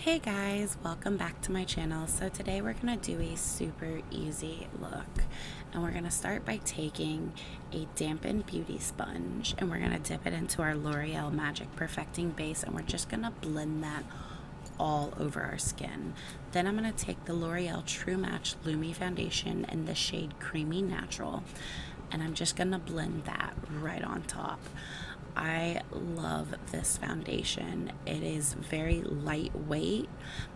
Hey guys, welcome back to my channel. So today we're going to do a super easy look, and we're going to start by taking a dampened beauty sponge and we're going to dip it into our L'Oreal Magic Perfecting Base, and we're just going to blend that all over our skin. Then I'm going to take the L'Oreal TrueMatch Lumi foundation in the shade Creamy Natural, and I'm just going to blend that right on top. I love this foundation. It is very lightweight,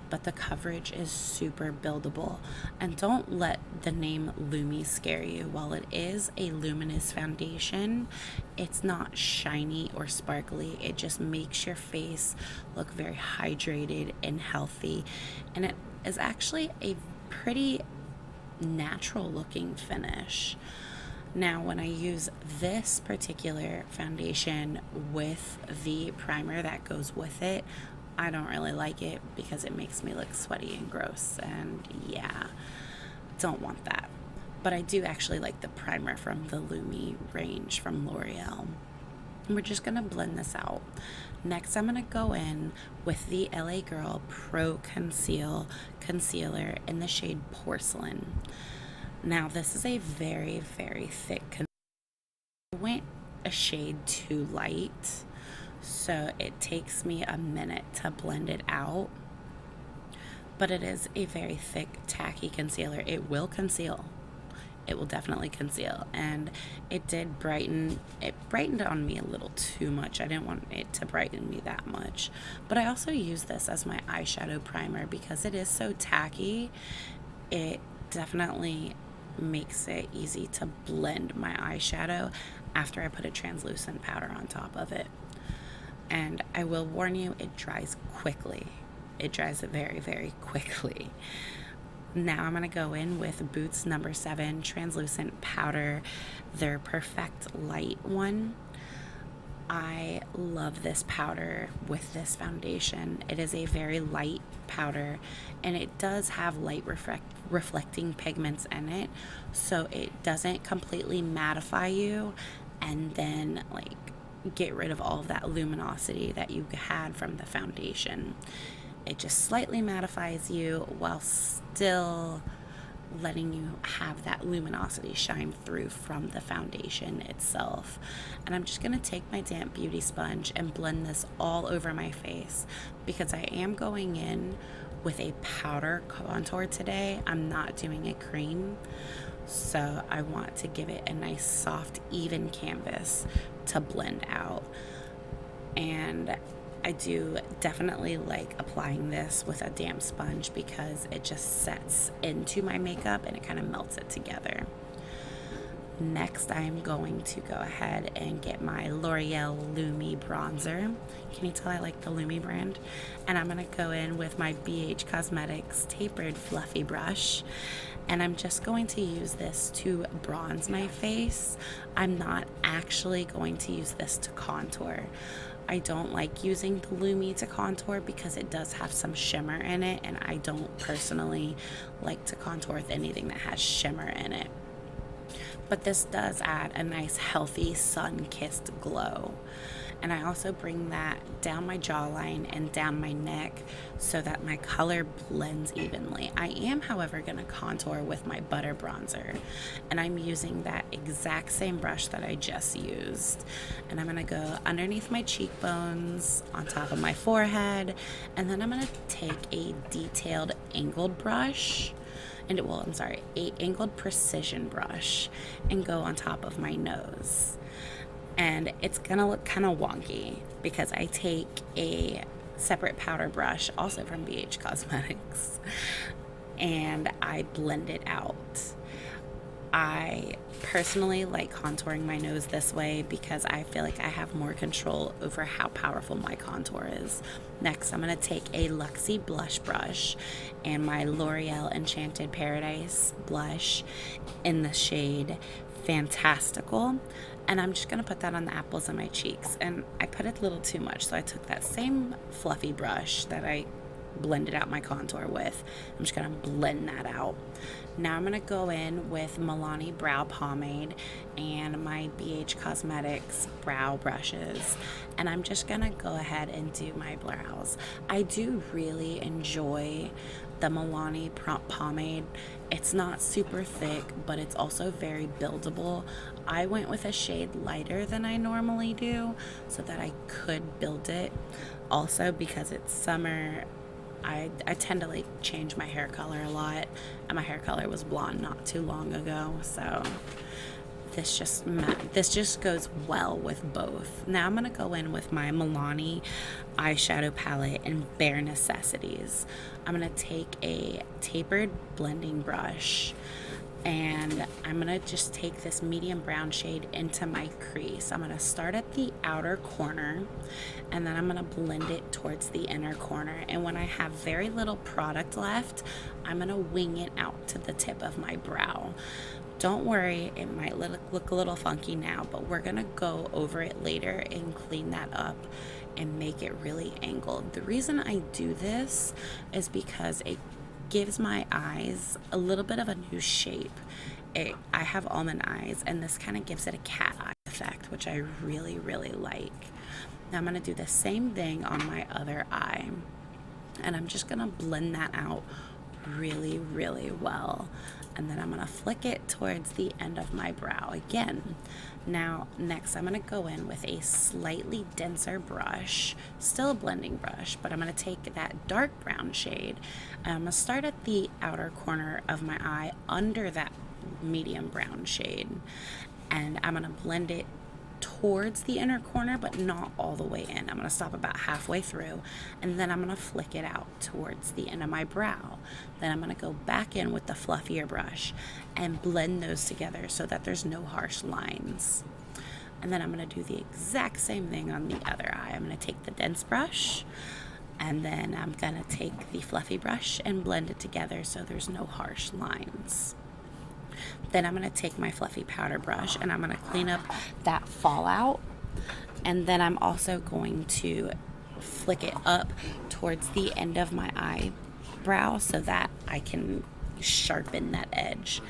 but the coverage is super buildable. And don't let the name Lumi scare you. While it is a luminous foundation, it's not shiny or sparkly. It just makes your face look very hydrated and healthy. And it is actually a pretty natural looking finish. Now, when I use this particular foundation with the primer that goes with it, I don't really like it because it makes me look sweaty and gross, and yeah, don't want that. But I do actually like the primer from the Lumi range from L'Oreal. We're just going to blend this out. Next, I'm going to go in with the LA Girl Pro Conceal Concealer in the shade Porcelain. Now, this is a very, very thick concealer. I went a shade too light, so it takes me a minute to blend it out. But it is a very thick, tacky concealer. It will conceal. It will definitely conceal. And it did brighten. It brightened on me a little too much. I didn't want it to brighten me that much. But I also use this as my eyeshadow primer because it is so tacky. It definitely makes it easy to blend my eyeshadow after I put a translucent powder on top of it. And I will warn you, it dries quickly. It dries very, very quickly. Now I'm going to go in with Boots No. 7 translucent powder, their Perfect Light one. I love this powder with this foundation. It is a very light powder, and it does have light reflecting pigments in it, so it doesn't completely mattify you and then like get rid of all of that luminosity that you had from the foundation. It just slightly mattifies you while still letting you have that luminosity shine through from the foundation itself. And I'm just going to take my damp beauty sponge and blend this all over my face because I am going in with a powder contour today. I'm not doing a cream, so I want to give it a nice soft even canvas to blend out. And I do definitely like applying this with a damp sponge because it just sets into my makeup and it kind of melts it together. Next, I'm going to go ahead and get my L'Oreal Lumi bronzer. Can you tell I like the Lumi brand? And I'm going to go in with my BH Cosmetics tapered fluffy brush. And I'm just going to use this to bronze my face. I'm not actually going to use this to contour. I don't like using the Lumi to contour because it does have some shimmer in it, and I don't personally like to contour with anything that has shimmer in it. But this does add a nice healthy sun-kissed glow. And I also bring that down my jawline and down my neck so that my color blends evenly. I am, however, going to contour with my butter bronzer. And I'm using that exact same brush that I just used. And I'm going to go underneath my cheekbones, on top of my forehead. And then I'm going to take a detailed angled brush. A angled precision brush and go on top of my nose. And it's gonna look kind of wonky because I take a separate powder brush, also from BH Cosmetics, and I blend it out. I personally like contouring my nose this way because I feel like I have more control over how powerful my contour is. Next, I'm going to take a Luxie blush brush and my L'Oreal Enchanted Paradise blush in the shade Fantastical. And I'm just going to put that on the apples of my cheeks. And I put it a little too much, so I took that same fluffy brush that I blended out my contour with. I'm just gonna blend that out. Now I'm gonna go in with Milani brow pomade and my BH Cosmetics brow brushes, and I'm just gonna go ahead and do my brows. I do really enjoy the Milani pomade. It's not super thick, but it's also very buildable. I went with a shade lighter than I normally do so that I could build it. Also, because it's summer, I tend to like change my hair color a lot, and my hair color was blonde not too long ago, so this just goes well with both. Now I'm gonna go in with my Milani eyeshadow palette in Bare Necessities. I'm gonna take a tapered blending brush and I'm gonna just take this medium brown shade into my crease. I'm gonna start at the outer corner and then I'm gonna blend it towards the inner corner. And when I have very little product left, I'm gonna wing it out to the tip of my brow. Don't worry, it might look a little funky now, but we're gonna go over it later and clean that up and make it really angled. The reason I do this is because it gives my eyes a little bit of a new shape. I have almond eyes, and this kind of gives it a cat eye effect, which I really, really like. Now I'm gonna do the same thing on my other eye, and I'm just gonna blend that out really, really well. And then I'm gonna flick it towards the end of my brow again. Now, next I'm gonna go in with a slightly denser brush, still a blending brush, but I'm gonna take that dark brown shade. And I'm gonna start at the outer corner of my eye under that medium brown shade. And I'm gonna blend it towards the inner corner, but not all the way in. I'm gonna stop about halfway through, and then I'm gonna flick it out towards the end of my brow. Then I'm gonna go back in with the fluffier brush and blend those together so that there's no harsh lines. And then I'm gonna do the exact same thing on the other eye. I'm gonna take the dense brush, and then I'm gonna take the fluffy brush and blend it together so there's no harsh lines. Then I'm going to take my fluffy powder brush and I'm going to clean up that fallout. And then I'm also going to flick it up towards the end of my eyebrow so that I can sharpen that edge.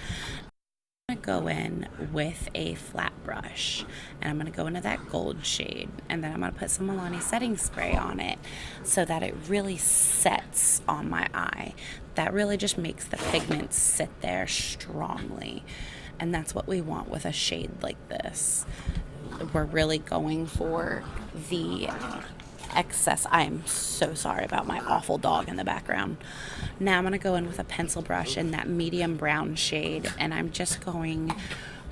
I'm going to go in with a flat brush and I'm going to go into that gold shade, and then I'm going to put some Milani setting spray on it so that it really sets on my eye. That really just makes the pigment sit there strongly, and that's what we want with a shade like this. We're really going for the excess. I am so sorry about my awful dog in the background. Now I'm going to go in with a pencil brush in that medium brown shade, and I'm just going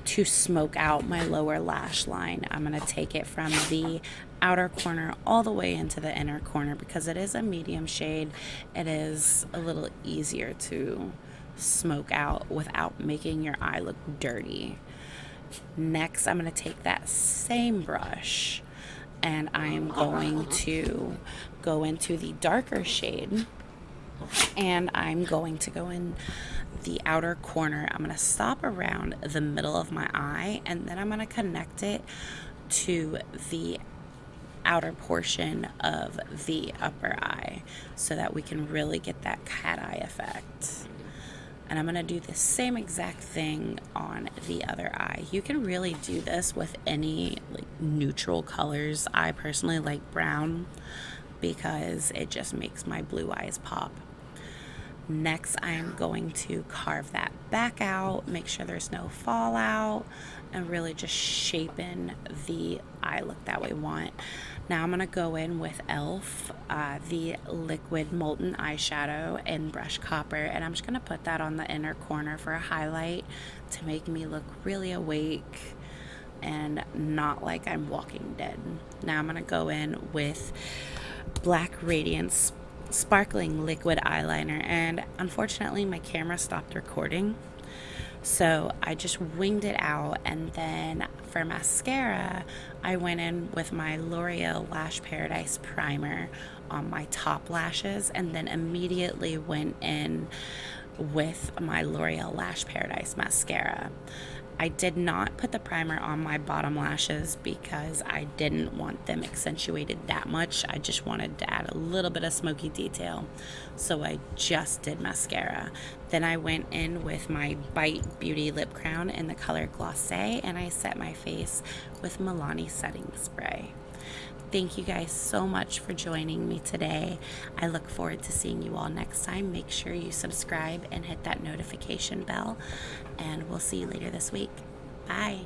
to smoke out my lower lash line. I'm going to take it from the outer corner all the way into the inner corner. Because it is a medium shade, it is a little easier to smoke out without making your eye look dirty. Next, I'm going to take that same brush and I'm going to go into the darker shade, and I'm going to go in the outer corner. I'm going to stop around the middle of my eye, and then I'm going to connect it to the outer portion of the upper eye so that we can really get that cat eye effect. And I'm going to do the same exact thing on the other eye. You can really do this with any like neutral colors. I personally like brown because it just makes my blue eyes pop. Next, I'm going to carve that back out, make sure there's no fallout, and really just shape in the eye look that we want. Now I'm going to go in with e.l.f. The liquid Molton eyeshadow in Brush Copper, and I'm just going to put that on the inner corner for a highlight to make me look really awake and not like I'm Walking Dead. Now I'm going to go in with Black Radiance sparkling liquid eyeliner, and unfortunately my camera stopped recording, so I just winged it out. And then for mascara, I went in with my L'Oreal Lash Paradise primer on my top lashes, and then immediately went in with my L'Oreal Lash Paradise mascara. I did not put the primer on my bottom lashes because I didn't want them accentuated that much. I just wanted to add a little bit of smoky detail. So I just did mascara. Then I went in with my Bite Beauty lip crown in the color Glace, and I set my face with Milani setting spray. Thank you guys so much for joining me today. I look forward to seeing you all next time. Make sure you subscribe and hit that notification bell, and we'll see you later this week. Bye.